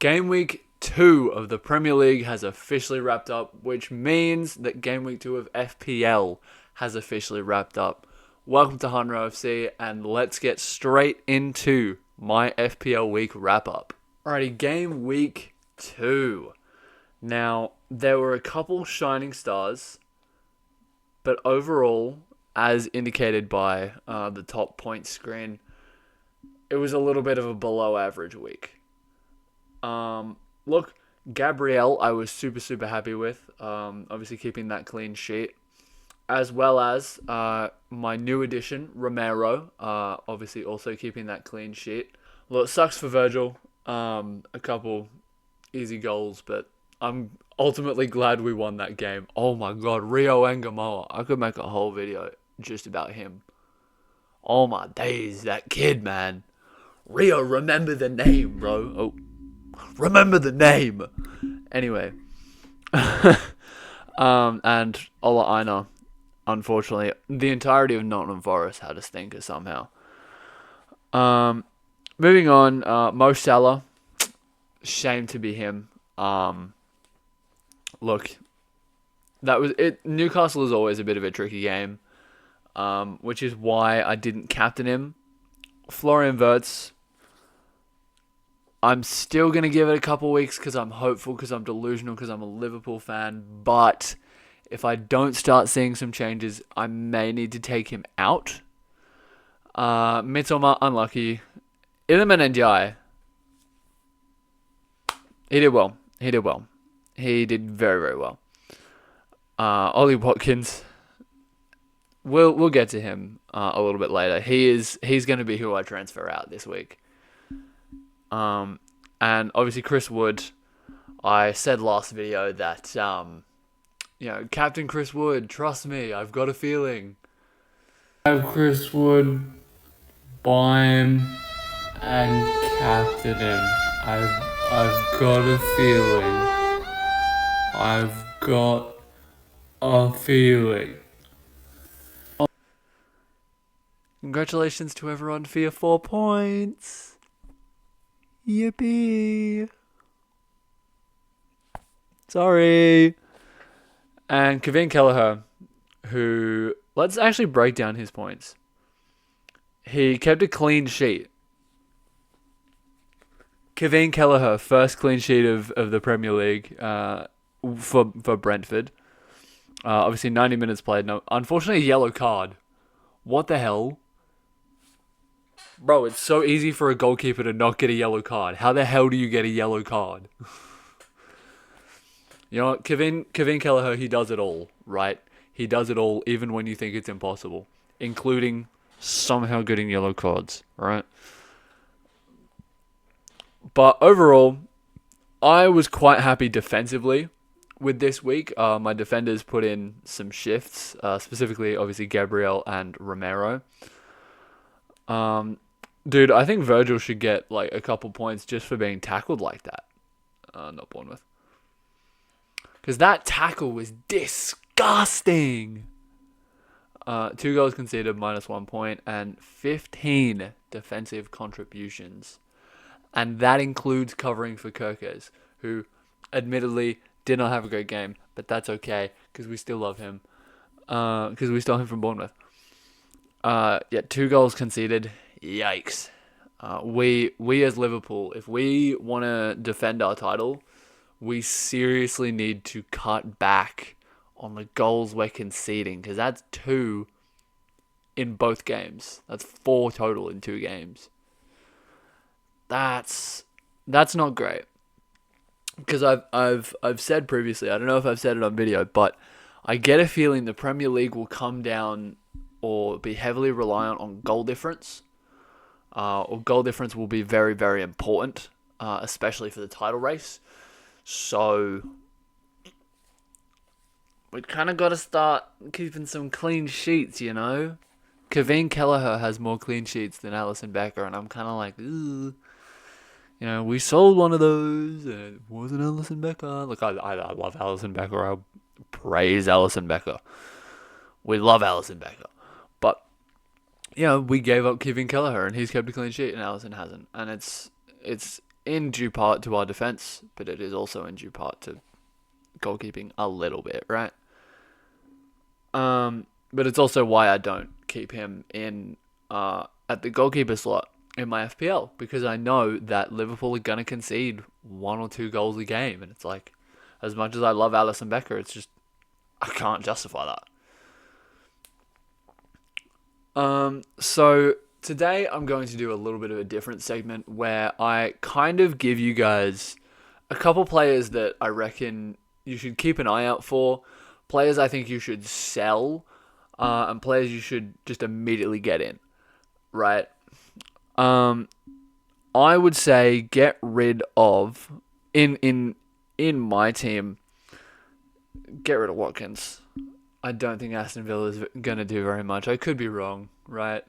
Game week 2 of the Premier League has officially wrapped up, which means that game week 2 of FPL has officially wrapped up. Welcome to Hunro FC, and let's get straight into my FPL week wrap up. Alrighty, game week 2. Now, there were a couple shining stars, but overall, as indicated by the top points screen, it was a little bit of a below average week. Look, Gabriel, I was super happy with. Obviously keeping that clean sheet, as well as my new addition, Romero. Obviously also keeping that clean sheet. Look, it sucks for Virgil. A couple easy goals, but I'm ultimately glad we won that game. Oh my god, Rio Engamoa. I could make a whole video just about him. Oh my days, that kid, man. Rio, remember the name, bro. Oh. Remember the name. Anyway. And Ola Aina, unfortunately, the entirety of Nottingham Forest had a stinker somehow. Moving on, Mo Salah. Shame to be him. Look, that was it. Newcastle is always a bit of a tricky game, which is why I didn't captain him. Florian Wirtz, I'm still going to give it a couple weeks because I'm hopeful, because I'm delusional, because I'm a Liverpool fan. But if I don't start seeing some changes, I may need to take him out. Mitoma, unlucky. Iliman Ndiaye, he did well. He did very well. Ollie Watkins, we'll get to him a little bit later. He's going to be who I transfer out this week. And obviously Chris Wood, I said last video that, Captain Chris Wood, trust me, I've got a feeling. Have Chris Wood, buy him, and captain him. I've got a feeling. I've got a feeling. Congratulations to everyone for your 4 points. Yippee. Sorry. And Kevin Kelleher, who, let's actually break down his points. He kept a clean sheet. Kevin Kelleher, first clean sheet of the Premier League for Brentford. Obviously 90 minutes played. No, unfortunately, a yellow card. What the hell? Bro, it's so easy for a goalkeeper to not get a yellow card. How the hell do you get a yellow card? You know what? Kevin Kelleher, he does it all, right? He does it all, even when you think it's impossible. Including somehow getting yellow cards, right? But overall, I was quite happy defensively with this week. My defenders put in some shifts, specifically, obviously, Gabriel and Romero. Dude, I think Virgil should get like a couple points just for being tackled like that. Not Bournemouth. Because that tackle was disgusting. 2 goals conceded, -1 point, and 15 defensive contributions. And that includes covering for Kirkes, who admittedly did not have a great game, but that's okay, because we still love him. Because we stole him from Bournemouth. 2 goals conceded. Yikes. We as Liverpool, if we want to defend our title, we seriously need to cut back on the goals we're conceding, because that's 2 in both games. That's 4 total in 2 games. That's not great. Because I've said previously, I don't know if I've said it on video, but I get a feeling the Premier League will come down or be heavily reliant on goal difference. Or goal difference will be very important, especially for the title race. So we kind of got to start keeping some clean sheets, you know? Kevin Kelleher has more clean sheets than Alisson Becker, and I'm kind of like, ooh. You know, we sold one of those, and it wasn't Alisson Becker. Look, I love Alisson Becker. I praise Alisson Becker. We love Alisson Becker. But, you know, we gave up Kevin Kelleher, and he's kept a clean sheet, and Alisson hasn't. And it's in due part to our defense, but it is also in due part to goalkeeping a little bit, right? But it's also why I don't keep him in at the goalkeeper slot in my FPL, because I know that Liverpool are gonna concede 1 or 2 goals a game, and it's like, as much as I love Alisson Becker, it's just I can't justify that. So today I'm going to do a little bit of a different segment where I kind of give you guys a couple players that I reckon you should keep an eye out for, players I think you should sell, and players you should just immediately get in, right? I would say get rid of in my team. Get rid of Watkins. I don't think Aston Villa is gonna do very much. I could be wrong, right?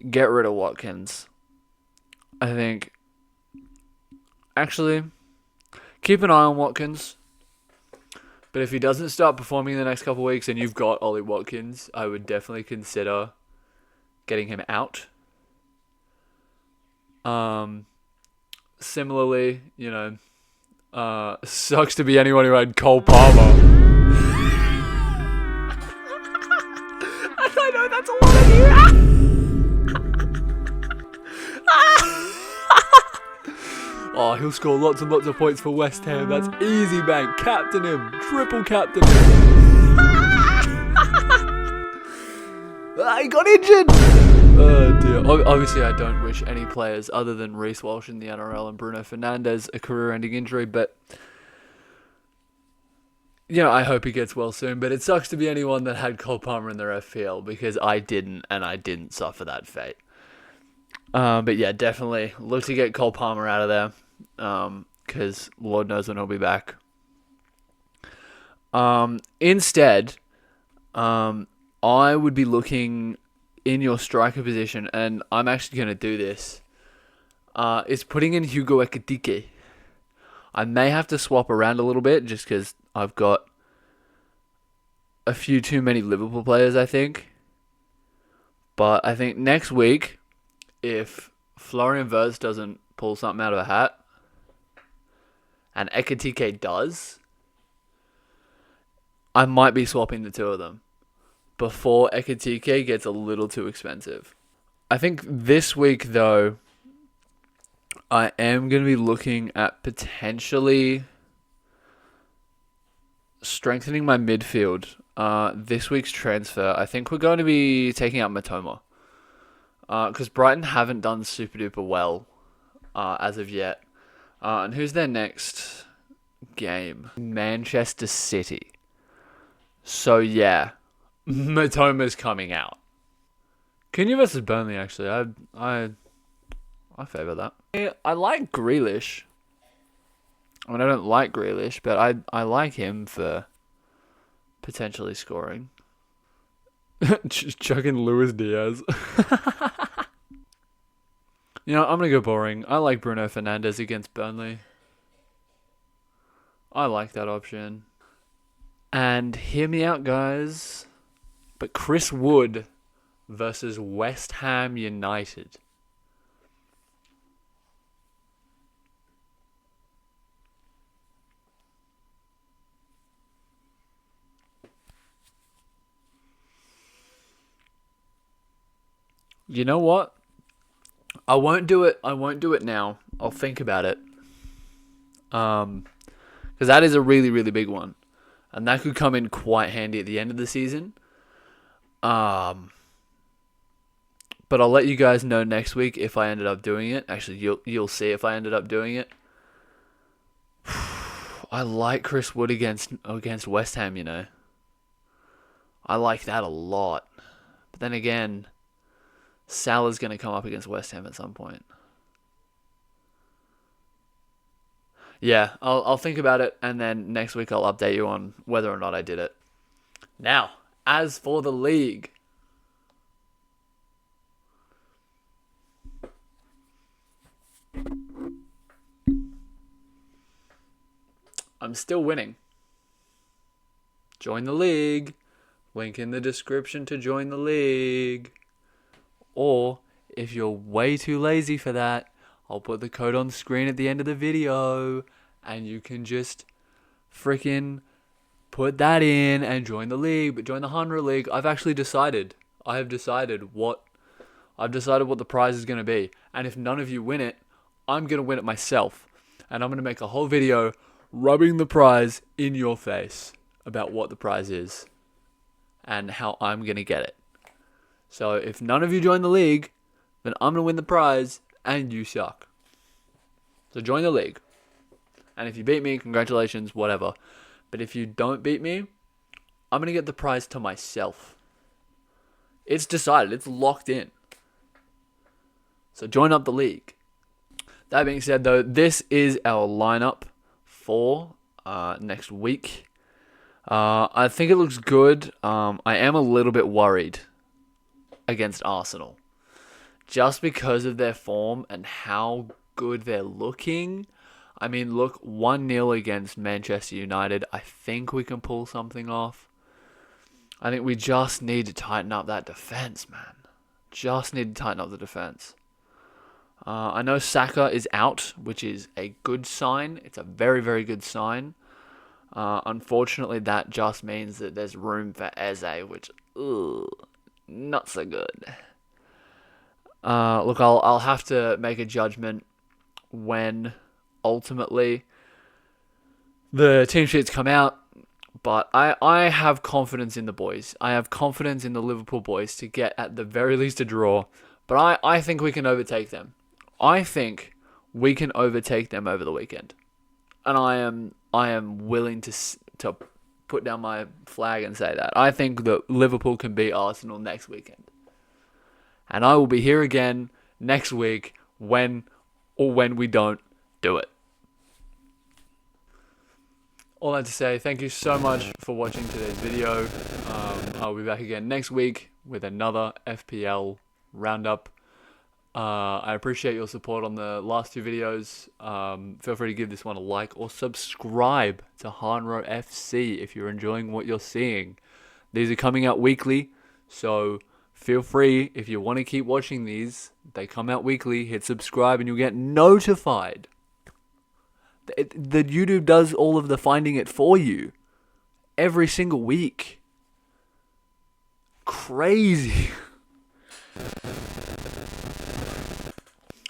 Get rid of Watkins. I think. Actually, keep an eye on Watkins. But if he doesn't start performing in the next couple of weeks and you've got Ollie Watkins, I would definitely consider getting him out. Similarly, sucks to be anyone who had Cole Palmer. I know that's a lot of you. Oh, he'll score lots and lots of points for West Ham. That's easy, man. Captain him. Triple captain him. He got injured. Oh dear. Obviously, I don't wish any players other than Reece Walsh in the NRL and Bruno Fernandes a career-ending injury, but I hope he gets well soon. But it sucks to be anyone that had Cole Palmer in their FPL, because I didn't, and I didn't suffer that fate. But yeah, definitely look to get Cole Palmer out of there, because Lord knows when he'll be back. Instead, I would be looking in your striker position, and I'm actually going to do this, is putting in Hugo Ekitike. I may have to swap around a little bit just because I've got a few too many Liverpool players, I think. But I think next week, if Florian Wirtz doesn't pull something out of a hat, and Ekitike does, I might be swapping the two of them before Ekitike gets a little too expensive. I think this week, though, I am going to be looking at potentially strengthening my midfield. This week's transfer, I think we're going to be taking out Matoma. Because Brighton haven't done super duper well as of yet. And who's their next game? Manchester City. So yeah, Matoma's coming out. Cunha versus Burnley, actually. I favour that. I like Grealish. I mean, I don't like Grealish, but I like him for potentially scoring. Chucking Luis Diaz. I'm going to go boring. I like Bruno Fernandes against Burnley. I like that option. And hear me out, guys. But Chris Wood versus West Ham United. You know what? I won't do it now. I'll think about it. Because that is a really, really big one. And that could come in quite handy at the end of the season. But I'll let you guys know next week if I ended up doing it. Actually, you'll see if I ended up doing it. I like Chris Wood against West Ham, I like that a lot. But then again, Salah's going to come up against West Ham at some point. Yeah, I'll think about it, and then next week I'll update you on whether or not I did it. Now, as for the league, I'm still winning. Join the league. Link in the description to join the league. Or, if you're way too lazy for that, I'll put the code on screen at the end of the video, and you can just freaking put that in and join the league. But join the 100 league. I've actually decided. I have decided what the prize is going to be. And if none of you win it, I'm going to win it myself. And I'm going to make a whole video rubbing the prize in your face about what the prize is and how I'm going to get it. So if none of you join the league, then I'm going to win the prize and you suck. So join the league. And if you beat me, congratulations, whatever. But if you don't beat me, I'm going to get the prize to myself. It's decided. It's locked in. So join up the league. That being said, though, this is our lineup for next week. I think it looks good. I am a little bit worried against Arsenal. Just because of their form and how good they're looking. I mean, look, 1-0 against Manchester United. I think we can pull something off. I think we just need to tighten up that defense, man. Just need to tighten up the defense. I know Saka is out, which is a good sign. It's a very, very good sign. Unfortunately, that just means that there's room for Eze, which, not so good. Look, I'll have to make a judgment when ultimately the team sheets come out. But I have confidence in the boys. I have confidence in the Liverpool boys to get at the very least a draw. But I think we can overtake them. I think we can overtake them over the weekend. And I am willing to put down my flag and say that. I think that Liverpool can beat Arsenal next weekend. And I will be here again next week when we don't do it. All that to say, thank you so much for watching today's video. I'll be back again next week with another FPL roundup. I appreciate your support on the last two videos. Feel free to give this one a like or subscribe to Hanro FC if you're enjoying what you're seeing. These are coming out weekly, so feel free, if you want to keep watching these, they come out weekly, hit subscribe and you'll get notified. The YouTube does all of the finding it for you every single week. Crazy.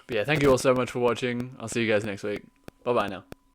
But yeah, thank you all so much for watching. I'll see you guys next week. Bye-bye now.